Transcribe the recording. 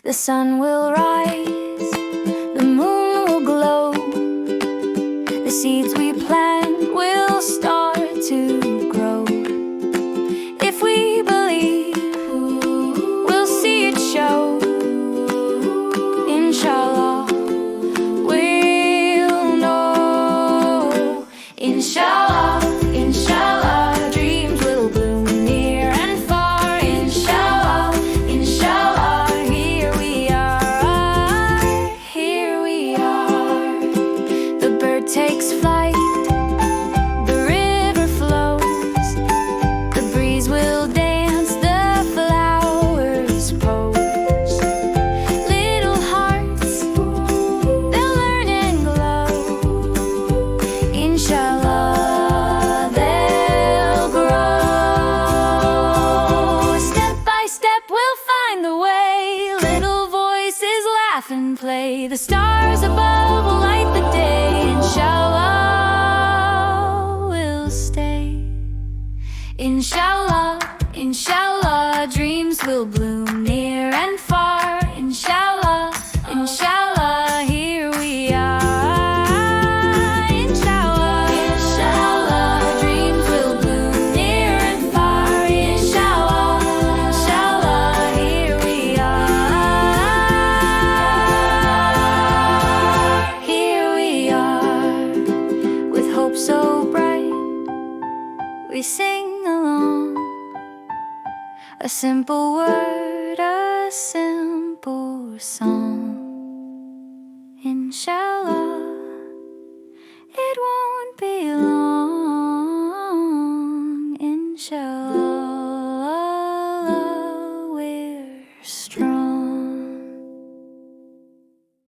The sun will rise, the moon will glow, the seeds we plant will start to grow. If we believe, we'll see it show. Insha'Allah, we'll know. Insha'Allah, Insha'Allah, dreams will bloom near and far. Insha'Allah, Insha'Allah, here we are, here we are. The bird takes flight, the river flows, the breeze will dance, the flowers pose. Little hearts, they'll learn and glow. Insha'Allah, they'll grow. Step by step we'll find the way. Little voices laugh and play. The stars above will light the day. Insha'Allah, we'll stay. Insha'Allah, Insha'Allah, dreams will bloom near and far. Insha'Allah, Insha'Allah, here we are. Insha'Allah, Insha'Allah, dreams will bloom near and far. Insha'Allah, Insha'Allah, here we are. Here we are, with hope so bright, we sing along. A simple word, a simple song.